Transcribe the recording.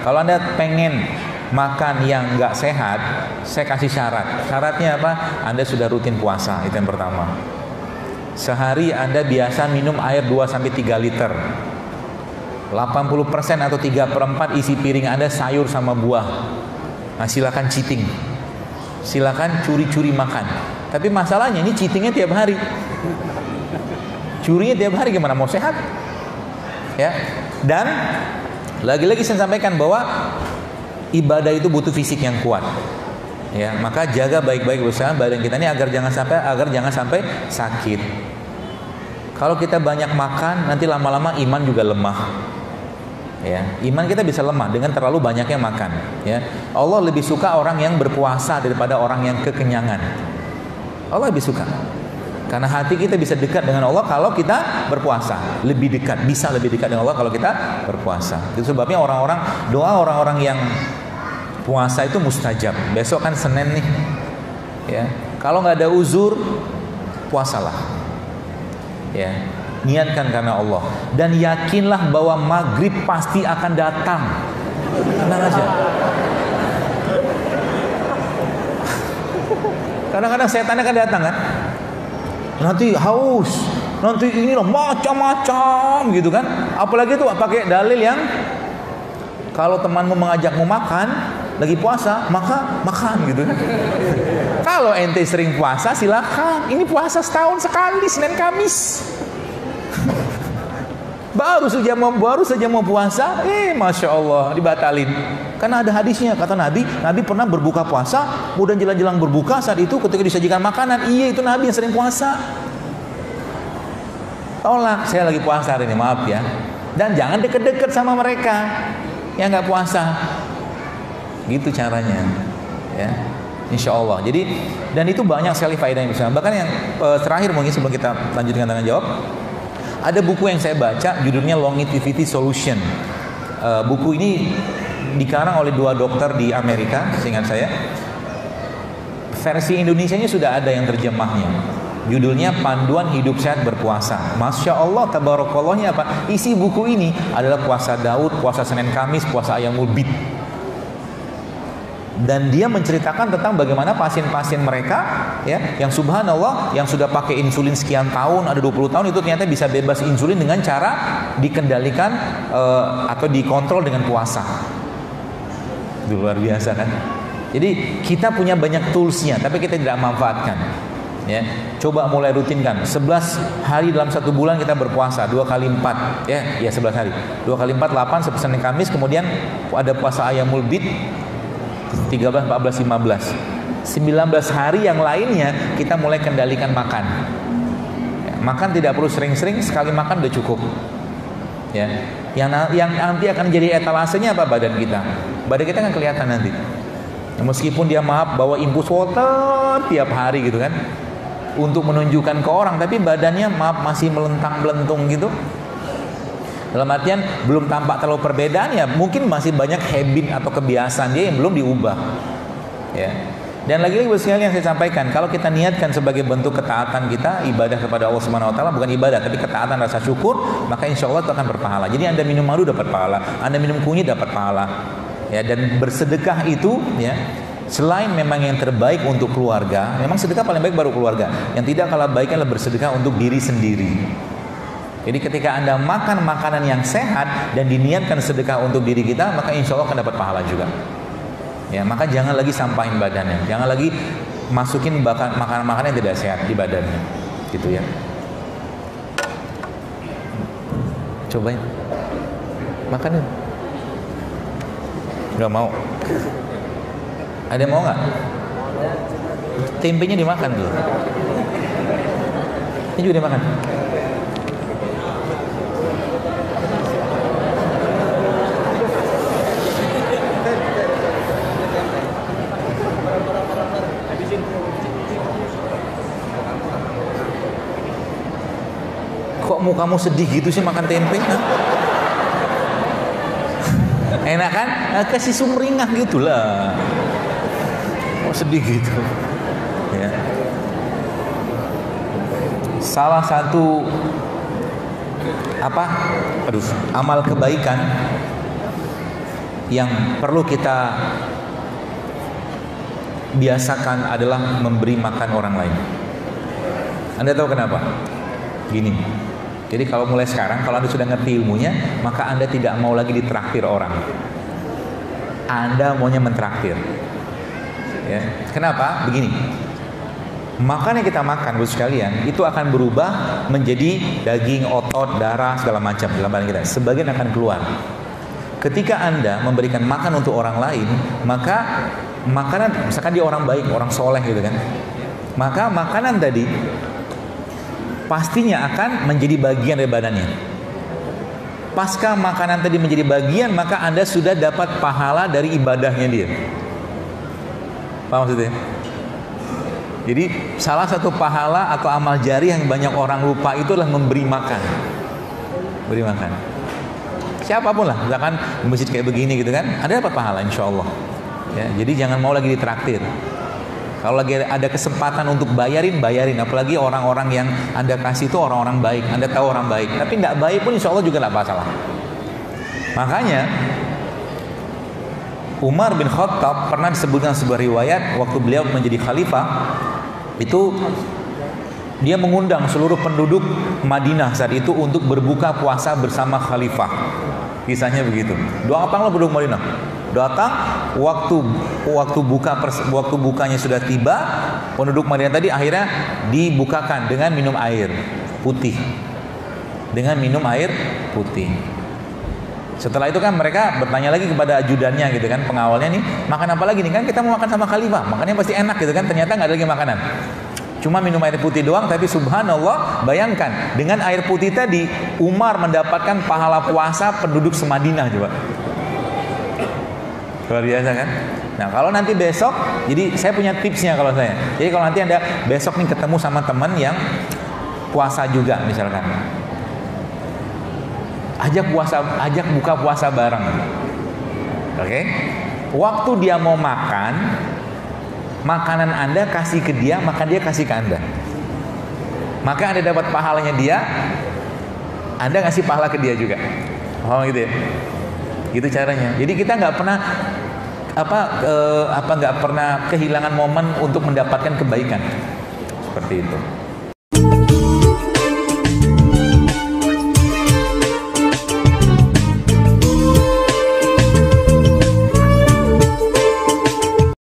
Kalau Anda pengen makan yang nggak sehat, saya kasih syarat. Syaratnya apa? Anda sudah rutin puasa, itu yang pertama. Sehari Anda biasa minum air 2-3 liter. 80% atau 3/4 isi piring Anda sayur sama buah. Nah, silakan cheating. Silakan curi-curi makan. Tapi masalahnya ini cheatingnya tiap hari. Curinya tiap hari, gimana mau sehat? Ya. Dan lagi-lagi saya sampaikan bahwa ibadah itu butuh fisik yang kuat. Ya, maka jaga baik-baik usaha badan kita ini agar jangan sampai sakit. Kalau kita banyak makan, nanti lama-lama iman juga lemah. Ya, iman kita bisa lemah dengan terlalu banyaknya makan. Ya, Allah lebih suka orang yang berpuasa daripada orang yang kekenyangan. Allah lebih suka. Karena hati kita bisa dekat dengan Allah kalau kita berpuasa. Bisa lebih dekat dengan Allah kalau kita berpuasa. Itu sebabnya doa orang-orang yang puasa itu mustajab. Besok kan Senin nih. Ya, kalau nggak ada uzur, puasalah. Ya, niatkan karena Allah. Dan yakinlah bahwa maghrib pasti akan datang. Tenang aja. Kadang-kadang setan akan datang kan. Nanti haus, nanti ini loh macam-macam gitu kan. Apalagi tuh pakai dalil yang kalau temanmu mengajakmu makan lagi puasa, maka makan gitu kan. Kalau ente sering puasa silakan. Ini puasa setahun sekali, Senin Kamis. baru saja mau puasa, Masya Allah dibatalin. Karena ada hadisnya, kata Nabi pernah berbuka puasa, kemudian jelang-jelang berbuka saat itu ketika disajikan makanan, itu Nabi yang sering puasa. Tolak, saya lagi puasa hari ini, maaf ya. Dan jangan deket-deket sama mereka yang nggak puasa. Gitu caranya, ya. Insya Allah. Jadi, dan itu banyak sekali faedah yang bisa. Bahkan yang terakhir mungkin sebelum kita lanjutkan tanya jawab, ada buku yang saya baca, judulnya Longevity Solution. Buku ini dikarang oleh 2 dokter di Amerika, seingat saya. Versi Indonesianya sudah ada yang terjemahnya. Judulnya Panduan Hidup Sehat Berpuasa. Masya Allah, tabarakallahnya apa? Isi buku ini adalah puasa Daud, puasa Senin Kamis, puasa Ayyamul Bid. Dan dia menceritakan tentang bagaimana pasien-pasien mereka, ya, yang subhanallah, yang sudah pakai insulin sekian tahun, ada 20 tahun, itu ternyata bisa bebas insulin dengan cara dikendalikan atau dikontrol dengan puasa. Itu luar biasa kan? Jadi kita punya banyak toolsnya, tapi kita tidak manfaatkan. Ya, coba mulai rutinkan. 11 hari dalam 1 bulan kita berpuasa, 2 kali 4, ya 11 hari. 2 kali 4 8, Senin Kamis, kemudian ada puasa Ayyamul Bid 13, 14, 15. 19 hari yang lainnya kita mulai kendalikan makan. Ya, makan tidak perlu sering-sering, sekali makan udah cukup. Ya, yang nanti akan jadi etalasenya apa? Badan kita. Badan kita kan kelihatan nanti. Ya, meskipun dia bawa infus water tiap hari gitu kan, untuk menunjukkan ke orang, tapi badannya masih melentang-melentung gitu. Dalam artian belum tampak terlalu perbedaan, ya mungkin masih banyak habit atau kebiasaan dia yang belum diubah. Ya. Dan lagi-lagi sekali yang saya sampaikan, kalau kita niatkan sebagai bentuk ketaatan kita, ibadah kepada Allah Subhanahu wa taala, bukan ibadah tapi ketaatan rasa syukur, maka insya Allah itu akan berpahala. Jadi Anda minum madu dapat pahala, Anda minum kunyit dapat pahala. Ya, dan bersedekah itu, ya, selain memang yang terbaik untuk keluarga, memang sedekah paling baik baru keluarga. Yang tidak kalah baik adalah bersedekah untuk diri sendiri. Jadi ketika Anda makan makanan yang sehat dan diniatkan sedekah untuk diri kita, maka insya Allah akan dapat pahala juga. Ya, maka jangan lagi sampahin badannya, jangan lagi masukin makanan-makanan yang tidak sehat di badannya, gitu ya. Cobain, makanin. Gak mau. Ada yang mau nggak? Tempenya dimakan dulu. Ini juga dimakan. Kok mukamu sedih gitu sih makan tempe? Enak kan? Kasih sumringah gitulah. Oh sedih gitu. Ya. Salah satu amal kebaikan yang perlu kita biasakan adalah memberi makan orang lain. Anda tahu kenapa? Gini. Jadi kalau mulai sekarang, kalau Anda sudah ngerti ilmunya, maka Anda tidak mau lagi ditraktir orang. Anda maunya mentraktir. Ya. Kenapa? Begini. Makan yang kita makan, Bapak sekalian, itu akan berubah menjadi daging, otot, darah, segala macam dalam badan kita. Sebagian akan keluar. Ketika Anda memberikan makan untuk orang lain, maka makanan, misalkan dia orang baik, orang soleh gitu kan, maka makanan tadi pastinya akan menjadi bagian dari badannya. Pasca makanan tadi menjadi bagian, maka Anda sudah dapat pahala dari ibadahnya dia. Paham maksudnya? Jadi salah satu pahala atau amal jari yang banyak orang lupa itu adalah memberi makan. Beri makan. Siapapun lah, misalkan di masjid kayak begini gitu kan, Anda dapat pahala insya Allah. Ya, jadi jangan mau lagi ditraktir. Kalau lagi ada kesempatan untuk bayarin. Apalagi orang-orang yang Anda kasih itu orang-orang baik. Anda tahu orang baik, tapi tidak baik pun insya Allah juga tidak masalah. Makanya Umar bin Khattab pernah disebutkan sebuah riwayat waktu beliau menjadi khalifah, itu dia mengundang seluruh penduduk Madinah saat itu untuk berbuka puasa bersama khalifah. Kisahnya begitu. Doa apa lo penduduk Madinah? Datang waktu bukanya sudah tiba, penduduk Madinah tadi akhirnya dibukakan dengan minum air putih. Setelah itu kan mereka bertanya lagi kepada ajudannya gitu kan, pengawalnya nih, makan apa lagi nih, kan kita mau makan sama khalifah, makannya pasti enak gitu kan. Ternyata nggak ada lagi makanan, cuma minum air putih doang. Tapi subhanallah, bayangkan dengan air putih tadi Umar mendapatkan pahala puasa penduduk semadinah. Coba, luar biasa kan. Nah kalau nanti besok, jadi saya punya tipsnya kalau saya. Jadi kalau nanti Anda besok nih ketemu sama teman yang puasa juga misalkan, ajak buka puasa bareng. Oke? Waktu dia mau makan, makanan Anda kasih ke dia, maka dia kasih ke Anda. Maka Anda dapat pahalanya dia, Anda ngasih pahala ke dia juga. Oh gitu ya. Gitu caranya. Jadi kita nggak pernah nggak pernah kehilangan momen untuk mendapatkan kebaikan. Seperti itu.